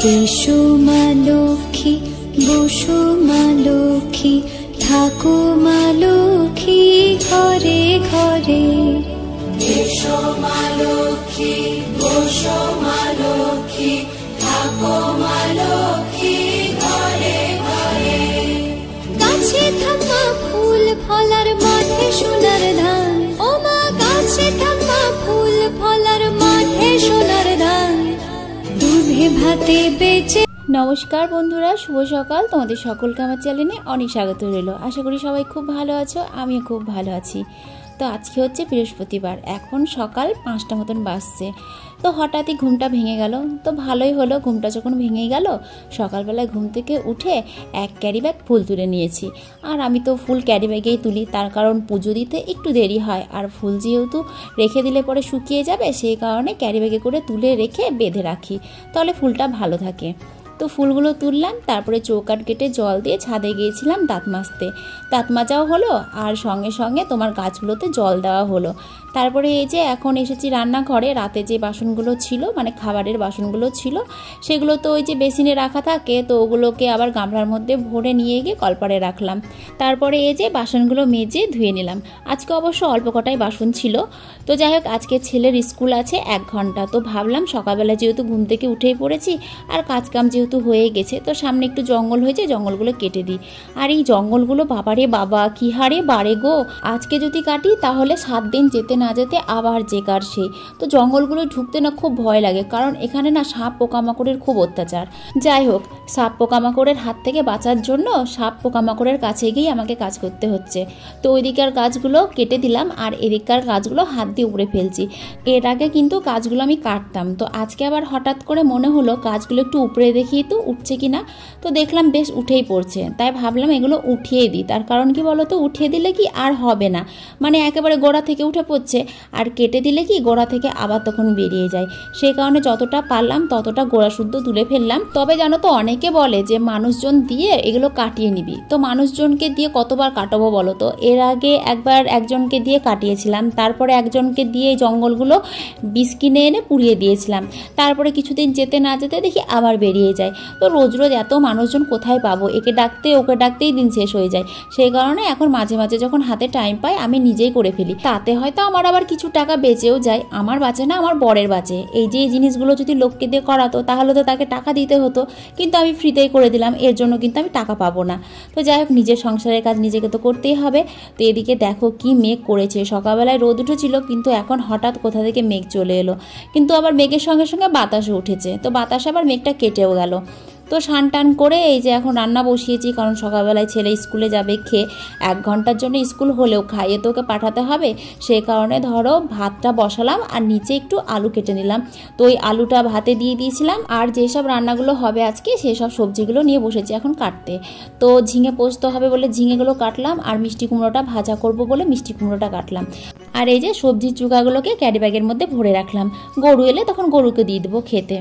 এসো মা লক্ষ্মী, বসো মা লক্ষ্মী, থাকো মা লক্ষ্মী ঘরে ঘরে। এসো মা লক্ষ্মী, বসো মা লক্ষ্মী, থাকো মা লক্ষ্মী ঘরে ঘরে। গাছে থাকা ফুল ফলার মাঠে সোনার ধান, ও মা গাছে থাকা ফুল ফলার মাঠে সোনার ধান, দুধে ভাতে বেঁচে। নমস্কার বন্ধুরা, শুভ সকাল। তোমাদের সকলকে আমার চ্যানেলে অনেক স্বাগত রইল। আশা করি সবাই খুব ভালো আছো, আমিও খুব ভালো আছি। তো আজকে হচ্ছে বৃহস্পতিবার, এখন সকাল 5টা মতন বাজছে। তো হঠাৎই ঘুমটা ভেঙে গেল। তো ভালোই হলো, ঘুমটা যখন ভেঙেই গেল, সকালবেলায় ঘুম থেকে উঠে এক ক্যারি ব্যাগ ফুল তুলে নিয়েছি। আর আমি তো ফুল ক্যারি ব্যাগেই তুলি, তার কারণ পুজো দিতে একটু দেরি হয়, আর ফুল যেহেতু রেখে দিলে পরে শুকিয়ে যাবে, সেই কারণে ক্যারি ব্যাগে করে তুলে রেখে বেঁধে রাখি, তাহলে ফুলটা ভালো থাকে। তো ফুলগুলো তুললাম, তারপরে চৌকাঠ কেটে জল দিয়ে ছাদে গিয়েছিলাম দাঁত মাজতে। দাঁত মাজাও হলো আর সঙ্গে সঙ্গে তোমার গাছগুলোতে জল দেওয়া হলো। তারপরে এই যে এখন এসেছি রান্নাঘরে। রাতে যে বাসনগুলো ছিল, মানে খাবারের বাসনগুলো ছিল, সেগুলো তো ওই যে বেসিনে রাখা থাকে, তো ওগুলোকে আবার গামলার মধ্যে ভরে নিয়ে গিয়ে কলপারে রাখলাম। তারপরে এই যে বাসনগুলো মেজে ধুয়ে নিলাম। আজকে অবশ্য অল্প কটাই বাসন ছিল। তো যাই হোক, আজকে ছেলের স্কুল আছে 1 ঘন্টা, তো ভাবলাম সকালবেলা যেহেতু ঘুম থেকে উঠেই পড়েছি আর কাজকাম যেহেতু হয়ে গেছে, তো সামনে একটু জঙ্গল হয়েছে, জঙ্গলগুলো কেটে দিই। আর এই জঙ্গলগুলো বাবারে বাবা কি হারে বাড়ে গো। আজকে যদি কাটি তাহলে 7 দিন যেতে না যেতে আবার যে কার সেই। তো জঙ্গলগুলো ঢুকতে না খুব ভয় লাগে, কারণ এখানে না সাপ পোকামাকড়ের খুব অত্যাচার। যাই হোক, সাপ পোকামাকড়ের হাত থেকে বাঁচার জন্য সাপ পোকামাকড়ের কাছে গিয়ে আমাকে কাজ করতে হচ্ছে। তো ওইদিকার গাছগুলো কেটে দিলাম আর এদিককার গাছগুলো হাত দিয়ে উপড়ে ফেলছি। এর আগে কিন্তু গাছগুলো আমি কাটতাম, তো আজকে আবার হঠাৎ করে মনে হলো গাছগুলো একটু উপড়ে দেখি তো উঠছে কিনা। তো দেখলাম বেশ উঠেই পড়ছে, তাই ভাবলাম এগুলো উঠিয়ে দিই। তার কারণ কি বলতো, উঠিয়ে দিলে কি আর হবে না, মানে একেবারে গোড়া থেকে উঠে পড়ছে, আর কেটে দিলে কি গোড়া থেকে আবার তখন বেরিয়ে যায়। সেই কারণে যতটা পারলাম ততটা গোড়া শুদ্ধ তুলে ফেললাম। তবে জানো তো, অনেকে বলে যে মানুষজন দিয়ে এগুলো কাটিয়ে নিবি। তো মানুষজনকে দিয়ে কতবার কাটাবো বলো তো। এর আগে একবার একজনকে দিয়ে কাটিয়েছিলাম, তারপরে একজনকে দিয়ে জঙ্গলগুলো বিষ কিনে এনে পুড়িয়ে দিয়েছিলাম। তারপরে কিছুদিন যেতে না যেতে দেখি আবার বেরিয়ে যায়। তো রোজ রোজ এত মানুষজন কোথায় পাবো, একে ডাকতে ওকে ডাকতেই দিন শেষ হয়ে যায়। সেই কারণে এখন মাঝে মাঝে যখন হাতে টাইম পাই আমি নিজেই করে ফেলি। তাতে হয়তো আমার আবার কিছু টাকা বেঁচেও যায়। আমার বাঁচে না, আমার বরের বাঁচে। এই যে এই জিনিসগুলো যদি লোককে দিয়ে করাতো তাহলে তো তাকে টাকা দিতে হতো, কিন্তু আমি ফ্রিতেই করে দিলাম, এর জন্য কিন্তু আমি টাকা পাবো না। তো যাই হোক, নিজের সংসারের কাজ নিজেকে তো করতেই হবে। তো এদিকে দেখো কি মেঘ করেছে। সকালবেলায় রোদ উঠেছিল, কিন্তু এখন হঠাৎ কোথা থেকে মেঘ চলে এলো। কিন্তু আবার মেঘের সঙ্গে সঙ্গে বাতাসও উঠেছে, তো বাতাস আবার মেঘটা কেটেও গেল। তো স্নান টান করে এই যে এখন রান্না বসিয়েছি, কারণ সকালবেলায় ছেলে স্কুলে যাবে, খেয়ে 1 ঘন্টার জন্য স্কুল হলেও খাইয়ে তো ওকে পাঠাতে হবে। সেই কারণে ধরো ভাতটা বসালাম আর নিচে একটু আলু কেটে নিলাম। তো ওই আলুটা ভাতে দিয়ে দিয়েছিলাম, আর যেসব রান্নাগুলো হবে আজকে সেই সব সবজিগুলো নিয়ে বসেছি এখন কাটতে। তো ঝিঙে পোস্ত হবে বলে ঝিঙেগুলো কাটলাম, আর মিষ্টি কুমড়োটা ভাজা করব বলে মিষ্টি কুমড়োটা কাটলাম। আর এই যে সবজির চুকাগুলোকে ক্যারি ব্যাগের মধ্যে ভরে রাখলাম, গরু এলে তখন গরুকে দিয়ে দেবো খেতে।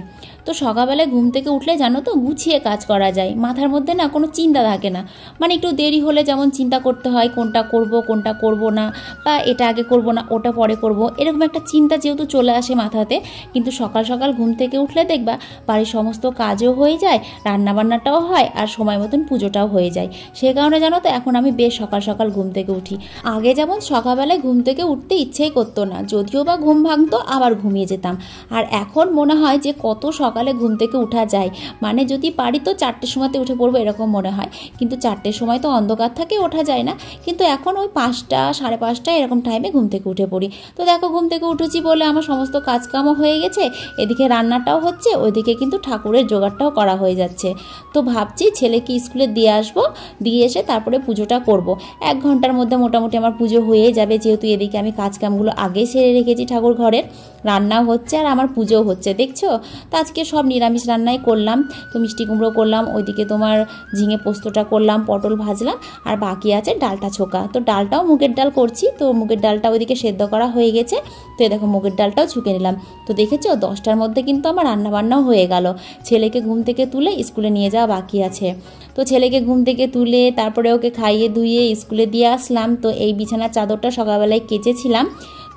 তো সকালবেলায় ঘুম থেকে উঠলে জানো তো গুছিয়ে কাজ করা যায়, মাথার মধ্যে না কোনো চিন্তা থাকে না। মানে একটু দেরি হলে যেমন চিন্তা করতে হয় কোনটা করব কোনটা করব না, বা এটা আগে করব না ওটা পরে করব, এরকম একটা চিন্তা যেহেতু চলে আসে মাথাতে। কিন্তু সকাল সকাল ঘুম থেকে উঠলে দেখবা বাড়ির সমস্ত কাজও হয়ে যায়, রান্নাবান্নাটাও হয়, আর সময় মতন পুজোটাও হয়ে যায়। সে কারণে জানো তো এখন আমি বেশ সকাল সকাল ঘুম থেকে উঠি। আগে যেমন সকালবেলায় ঘুম থেকে উঠতে ইচ্ছেই করতো না, যদিও বা ঘুম ভাঙতো আবার ঘুমিয়ে যেতাম। আর এখন মনে হয় যে কত সকালে ঘুম থেকে উঠা যায়, মানে যদি পারি তো 4টের সময়তে উঠে পড়বো এরকম মনে হয়। কিন্তু 4টের সময় তো অন্ধকার থাকে, ওঠা যায় না। কিন্তু এখন ওই 5টা 5:30 এরকম টাইমে ঘুম থেকে উঠে পড়ি। তো দেখো ঘুম থেকে উঠেছি বলে আমার সমস্ত কাজকামও হয়ে গেছে, এদিকে রান্নাটাও হচ্ছে, ওইদিকে কিন্তু ঠাকুরের জোগাড়টাও করা হয়ে যাচ্ছে। তো ভাবছি ছেলেকে স্কুলে দিয়ে আসবো, দিয়ে এসে তারপরে পুজোটা করব। 1 ঘন্টার মধ্যে মোটামুটি আমার পুজো হয়ে যাবে, যেহেতু এদিকে আমি কাজকামগুলো আগে সেরে রেখেছি। ঠাকুর ঘরের রান্নাও হচ্ছে আর আমার পুজোও হচ্ছে, দেখছো। তো আজকে সব নিরামিষ রান্নাই করলাম। তো মিষ্টি কুমড়ো করলাম, ওইদিকে তোমার ঝিঙে পোস্তটা করলাম, পটল ভাজলাম, আর বাকি আছে ডালটা ছোকা। তো ডালটাও মুগের ডাল করছি, তো মুগের ডালটা ওইদিকে সেদ্ধ করা হয়ে গেছে। তো দেখো মুগের ডালটাও ছুঁকে নিলাম। তো দেখেছো 10টার মধ্যে কিন্তু আমার রান্নাবান্নাও হয়ে গেল। ছেলেকে ঘুম থেকে তুলে স্কুলে নিয়ে যাওয়া বাকি আছে। তো ছেলেকে ঘুম থেকে তুলে তারপরে ওকে খাইয়ে ধুইয়ে স্কুলে দিয়ে আসলাম। তো এই বিছানার চাদরটা সকালবেলায় কেচেছিলাম,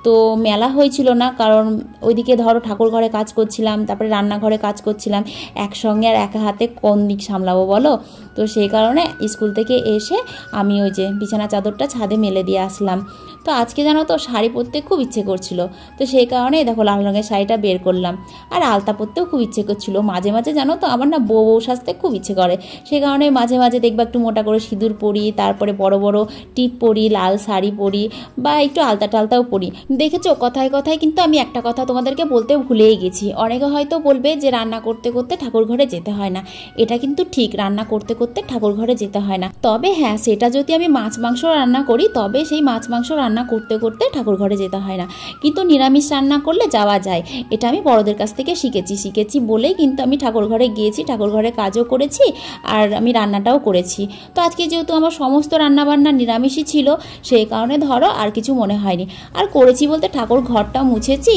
তো মেলা হয়েছিল না, কারণ ওইদিকে ধরো ঠাকুর ঘরে কাজ করছিলাম, তারপরে রান্নাঘরে কাজ করছিলাম, একসঙ্গে আর একা হাতে কোন দিক সামলাবো বলো। তো সেই কারণে স্কুল থেকে এসে আমি ওই যে বিছানা চাদরটা ছাদে মেলে দিয়ে আসলাম। তো আজকে জানো তো শাড়ি পরতে খুব ইচ্ছে করছিল, তো সেই কারণে দেখো লাল রঙের শাড়িটা বের করলাম। আর আলতা পরতেও খুব ইচ্ছে করছিল, মাঝে মাঝে জানো তো আমার না বউ সাজতে খুব ইচ্ছে করে, সেই কারণে মাঝে মাঝে দেখবা একটু মোটা করে সিঁদুর পরি, তারপরে বড় বড় টিপ পরি, লাল শাড়ি পরি, বা একটু আলতা টালতাও পরি। দেখেছো কথায় কথায় কিন্তু আমি একটা কথা তোমাদেরকে বলতে ভুলেই গেছি। অনেকে হয়তো বলবে যে রান্না করতে করতে ঠাকুর ঘরে যেতে হয় না, এটা কিন্তু ঠিক, রান্না করতে করতে ঠাকুর ঘরে যেতে হয় না। তবে হ্যাঁ, সেটা যদি আমি মাছ মাংস রান্না করি তবে সেই মাছ মাংস রান্না করতে করতে ঠাকুর ঘরে যেতে হয় না, কিন্তু নিরামিষ রান্না করলে যাওয়া যায়। এটা আমি বড়দের কাছ থেকে শিখেছি বলেই কিন্তু আমি ঠাকুর ঘরে গিয়েছি, ঠাকুর ঘরে কাজও করেছি আর আমি রান্নাটাও করেছি। তো আজকে যেহেতু আমার সমস্ত রান্নাবান্না নিরামিষই ছিল, সেই কারণে ধরো আর কিছু মনে হয়নি। আর করেছি বলতে ঠাকুর ঘরটা মুছেছি,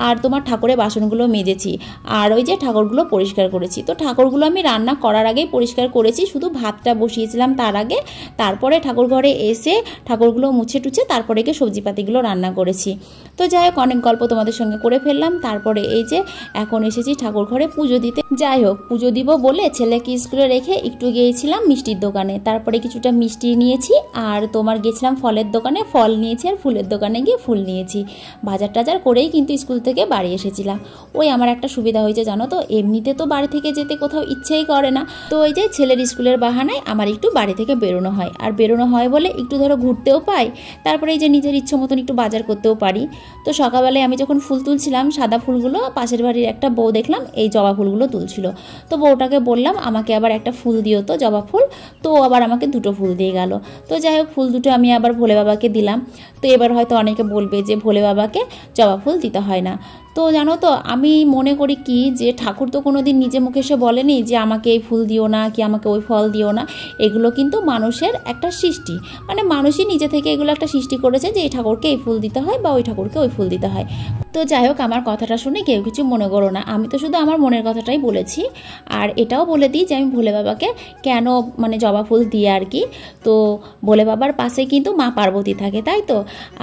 আর তোমার ঠাকুরের বাসনগুলো মেজেছি, আর ওই যে ঠাকুরগুলো পরিষ্কার করেছি। তো ঠাকুরগুলো আমি রান্না করার আগেই পরিষ্কার করেছি, শুধু ভাতটা বসিয়েছিলাম তার আগে, তারপরে ঠাকুর ঘরে এসে ঠাকুরগুলো মুছে টুছে তারপরে গিয়ে সবজিপাতিগুলো রান্না করেছি। তো যাই হোক, অনেক গল্প তোমাদের সঙ্গে করে ফেললাম। তারপরে এই যে এখন এসেছি ঠাকুর ঘরে পুজো দিতে। যাই হোক, পুজো দিব বলে ছেলেকে স্কুলে রেখে একটু গিয়েছিলাম মিষ্টির দোকানে, তারপরে কিছুটা মিষ্টি নিয়েছি, আর তোমার গেছিলাম ফলের দোকানে, ফল নিয়েছি, আর ফুলের দোকানে গিয়ে ফুল নিয়েছি। বাজার টাজার করেই কিন্তু স্কুল থেকে বাড়ি এসেছিলাম। ওই আমার একটা সুবিধা হয়েছে জানো তো, এমনিতে তো বাড়ি থেকে যেতে কোথাও ইচ্ছেই করে না, তো ওই যে ছেলের স্কুলের বাহানায় আমার একটু বাড়ি থেকে বেরোনো হয়, আর বেরোনো হয় বলে একটু ধরো ঘুরতেও পাই, তারপরে এই যে নিজের ইচ্ছে মতন একটু বাজার করতেও পারি। তো সকালবেলায় আমি যখন ফুল তুলছিলাম, সাদা ফুলগুলো, পাশের বাড়ির একটা বউ দেখলাম এই জবা ফুলগুলো তুলছিল। তো বউটাকে বললাম আমাকে আবার একটা ফুল দিও তো, জবা ফুল। তো আবার আমাকে দুটো ফুল দিয়ে গেল। তো যাই হোক, ফুল দুটো আমি আবার ভোলে বাবাকে দিলাম। তো এবার হয়তো অনেকে বলবে যে ভোলে বাবাকে জবা ফুল দিতে হয় না। তো জানো তো, আমি মনে করি কি যে ঠাকুর তো কোনো দিন নিজে মুখে এসে বলেনি যে আমাকে এই ফুল দিও না, কি আমাকে ওই ফল দিও না। এগুলো কিন্তু মানুষের একটা সৃষ্টি, মানে মানুষই নিজে থেকে এগুলো একটা সৃষ্টি করেছে যে এই ঠাকুরকে এই ফুল দিতে হয় বা ওই ঠাকুরকে ওই ফুল দিতে হয়। তো যাই হোক, আমার কথাটা শুনে কেউ কিছু মনে করো না, আমি তো শুধু আমার মনের কথাটাই বলেছি। আর এটাও বলে দিই যে আমি ভোলে বাবাকে কেন মানে জবা ফুল দিই আর কি। তো ভোলে বাবার পাশে কিন্তু মা পার্বতী থাকে, তাই তো।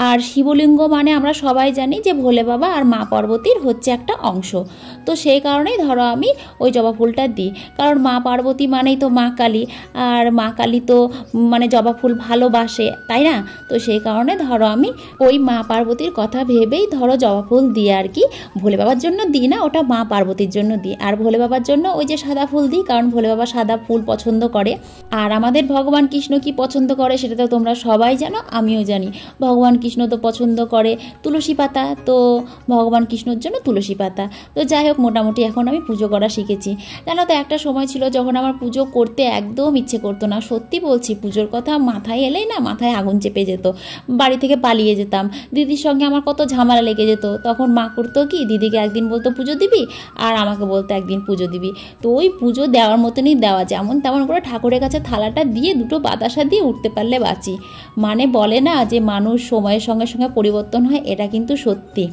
আর শিবলিঙ্গ মানে আমরা সবাই জানি যে ভোলে বাবা আর মা পার্বতীর হচ্ছে একটা অংশ। তো সেই কারণেই ধরো আমি ওই জবা ফুলটা দিই, কারণ মা পার্বতী মানেই তো মা কালী, আর মা কালী তো মানে জবা ফুল ভালোবাসে, তাই না। তো সেই কারণে ধরো আমি ওই মা পার্বতীর কথা ভেবেই ধরো জবা ফুল দিই আর কি। ভোলে বাবার জন্য দিই না, ওটা মা পার্বতীর জন্য দিই। আর ভোলে বাবার জন্য ওই যে সাদা ফুল দিই, কারণ ভোলে বাবা সাদা ফুল পছন্দ করে। আর আমাদের ভগবান কৃষ্ণ কি পছন্দ করে সেটা তো তোমরা সবাই জানো, আমিও জানি। ভগবান কৃষ্ণ তো পছন্দ করে তুলসী পাতা, তো ভগবান কৃষ্ণর জন্য তুলসী পাতা। তো যাই হোক, মোটামুটি এখন আমি পুজো করা শিখেছি। জানো তো, একটা সময় ছিল যখন আমার পুজো করতে একদম ইচ্ছে করতো না, সত্যি বলছি। পুজোর কথা মাথায় এলেই না মাথায় আগুন চেপে যেত, বাড়ি থেকে পালিয়ে যেতাম। দিদির সঙ্গে আমার কত ঝামেলা লেগে যেত। তখন মা করতো কি, দিদিকে একদিন বলতো পুজো দিবি, আর আমাকে বলতো একদিন পুজো দিবি। তো ওই পুজো দেওয়ার মতনই দেওয়া, যেমন তেমন করে ঠাকুরের কাছে থালাটা দিয়ে দুটো বাতাসা দিয়ে উঠতে পারলে বাঁচি। মানে বলে না যে মানুষ সময়ের সঙ্গে সঙ্গে পরিবর্তন হয়, এটা কিন্তু সত্যি।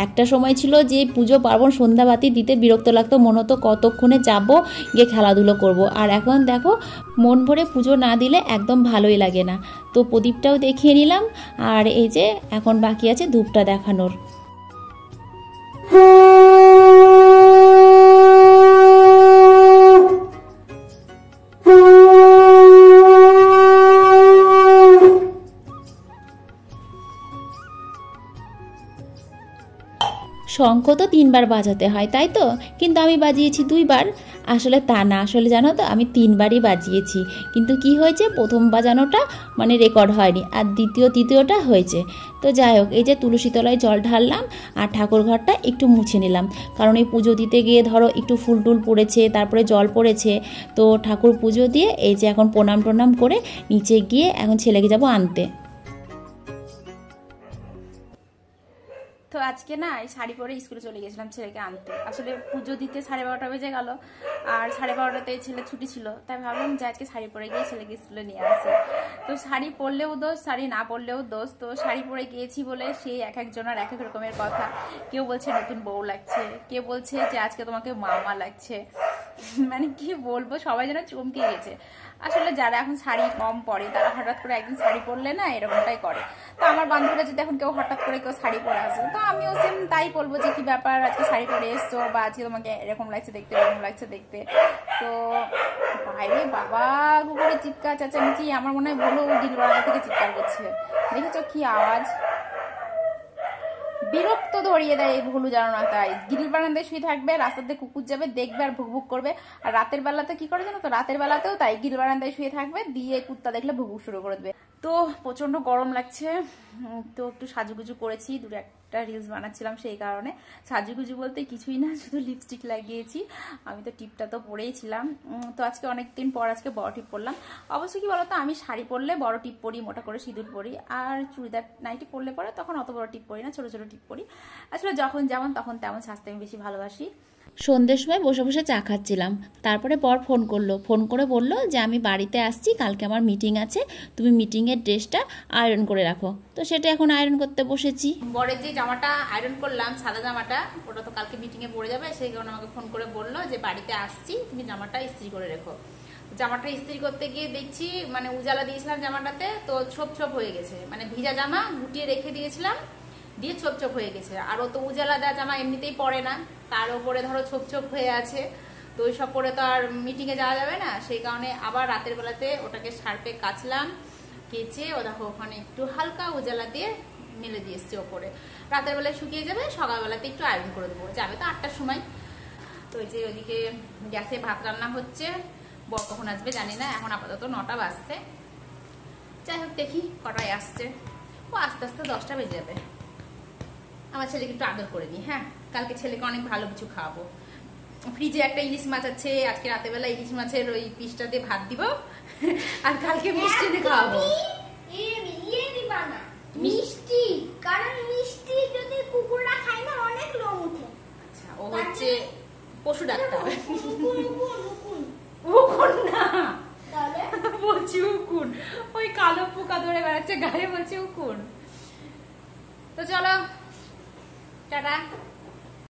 একটা সময় ছিল যে পুজো পার্বণ সন্ধ্যাবাতি দিতে বিরক্ত লাগতো, মনে হতো কতক্ষণে যাবো গিয়ে খেলাধুলো করব। আর এখন দেখো, মন ভরে পুজো না দিলে একদম ভালোই লাগে না। তো প্রদীপটাও দেখিয়ে নিলাম, আর এই যে এখন বাকি আছে ধূপটা দেখানোর। শঙ্খ তো 3 বার বাজাতে হয়, তাই তো, কিন্তু আমি বাজিয়েছি 2 বার। আসলে তা না, আসলে জানো তো আমি 3 বারই বাজিয়েছি, কিন্তু কি হয়েছে, প্রথম বাজানোটা মানে রেকর্ড হয়নি, আর তৃতীয়টা হয়েছে। তো যাই হোক, এই যে তুলসী তলায় জল ঢাললাম, আর ঠাকুর ঘরটা একটু মুছে নিলাম, কারণ এই পুজো দিতে গিয়ে ধরো একটু ফুল টুল পড়েছে, তারপরে জল পড়েছে। তো ঠাকুর পুজো দিয়ে এই যে এখন প্রণাম করে নিচে গিয়ে এখন ছেলেকে যাবো আনতে। তো আজকে না এই শাড়ি পরে স্কুলে চলে গেছিলাম ছেলেকে আনতে। আসলে পুজো দিতে 12:30 বেজে গেল, আর 12:30টাতে ছেলে ছুটি ছিল, তাই ভাবলাম যে আজকে শাড়ি পরে গিয়ে ছেলেকে স্কুলে নিয়ে আসি। তো শাড়ি পরলেও দোষ, শাড়ি না পরলেও দোষ। তো শাড়ি পরে গিয়েছি বলে সেই এক একজনের এক এক রকমের কথা। কেউ বলছে নতুন বউ লাগছে, কেউ বলছে যে আজকে তোমাকে মামা লাগছে। মানে কি বলবো, সবাই যেন চমকে গেছে। আসলে যারা এখন শাড়ি কম পরে তারা হঠাৎ করে একদিন শাড়ি পরলে না এরকমটাই করে। তো আমার বান্ধবীরা যদি এখন কেউ হঠাৎ করে কেউ শাড়ি পরে আসে, তো আমিও সেম তাই বলবো যে কি ব্যাপার আজকে শাড়ি পরে এসছো, বা আজকে তোমাকে এরকম লাগছে দেখতে, এরকম লাগছে দেখতে। তো বাইরে বাবা গুগলে চিৎকার চেঁচামেচি, আমার মনে হয় বলো দিলবাড়া থেকে চিৎকার করছে। দেখেছো কি আওয়াজ, বিরক্ত ধরিয়ে দেয় এই ভুলু জানো না। তাই গ্রিল বারান্দায় শুয়ে থাকবে, রাস্তাতে কুকুর যাবে দেখবে আর ভুকভুক করবে। আর রাতের বেলাতে কি করে জানো তো, রাতের বেলাতেও তাই গ্রিল বারান্দায় শুয়ে থাকবে, দিয়ে কুত্তা দেখলে ভুকভুক শুরু করে দেবে। তো প্রচন্ড গরম লাগছে, তো একটু সাজুগুজু করেছি, দুটো একটা রিলস বানাচ্ছিলাম সেই কারণে। সাজুগুজু বলতে কিছুই না, শুধু লিপস্টিক লাগিয়েছি। আমি তো টিপটা তো পরেইছিলাম। তো আজকে অনেকদিন পর আজকে বড় টিপ পরলাম। অবশ্যই কি বলতো, আমি শাড়ি পরলে বড় টিপ পরি, মোটা করে সিঁদুর পরি, আর চুড়িদার নাইটি পরলে পরে তখন অত বড় টিপ পরি না, ছোট ছোট টিপ পরি। আসলে যখন যেমন তখন তেমন সাজতে আমি বেশি ভালোবাসি। সন্ধ্যের সময় বসে বসে চা খাচ্ছিলাম, তারপরে বর ফোন করলো, ফোন করে বলল যে আমি বাড়িতে আসছি, কালকে আমার মিটিং আছে, তুমি মিটিংয়ের ড্রেসটা আয়রন করে রাখো। তো সেটা এখন আয়রন করতে বসেছি। বরের যে জামাটা আয়রন করলাম, সাদা জামাটা, ওটা তো কালকে মিটিংয়ে পড়ে যাবে, সেই কারণে আমাকে ফোন করে বললো যে বাড়িতে আসছি, তুমি জামাটা ইস্ত্রি করে রেখো। জামাটা ইস্ত্রি করতে গিয়ে দেখছি মানে উজালা দিয়েছিলাম জামাটাতে, তো ছোপ ছোপ হয়ে গেছে, মানে ভিজা জামা গুটিয়ে রেখে দিয়েছিলাম, দিয়ে ছোপ ছোপ হয়ে গেছে। আর ও তো উজালা দেওয়া জামা এমনিতেই পরে না, তার উপরে ধরো ছোপ ছোপ হয়ে আছে, তো ওই সব পরে তো আর মিটিংয়ে যাওয়া যাবে না। সেই কারণে আবার রাতের বেলাতে ওটাকে শার্পে কাচলাম, কেচে ও দেখো ওখানে একটু হালকা উজালা দিয়ে মেলে দিয়ে এসছি ওপরে। রাতের বেলায় শুকিয়ে যাবে, সকালবেলাতে একটু আয়রন করে দেবো, যাবে তো 8টার সময়। তো এই যে ওইদিকে গ্যাসে ভাত রান্না হচ্ছে, বর কখন আসবে জানি না, এখন আপাতত 9টা বাজছে। যাই হোক দেখি কটায় আসছে, ও আস্তে আস্তে 10টা বেজে যাবে। আমার ছেলেকে একটু আদর করে নিই, হ্যাঁ কালকে ছেলেকে অনেক ভালো কিছু খাওয়াবো। ফ্রিজে একটা ইলিশ মাছ আছে, আজকে রাতের বেলা ইলিশ মাছের ওই পিসটা দিয়ে ভাত দিব, আর কালকে মিষ্টি দিয়ে খাওয়াবো। মিষ্টি, কারণ মিষ্টি যদি কুকুররা খায় না অনেক লোম উঠে। আচ্ছা, ও হচ্ছে পশু ডাক্তার। উকুন না তাহলে বলছি উকুন, ওই কালো পোকা ধরে বেড়াচ্ছে গায়ে, বলছে উকুন। তো চলো টাটা।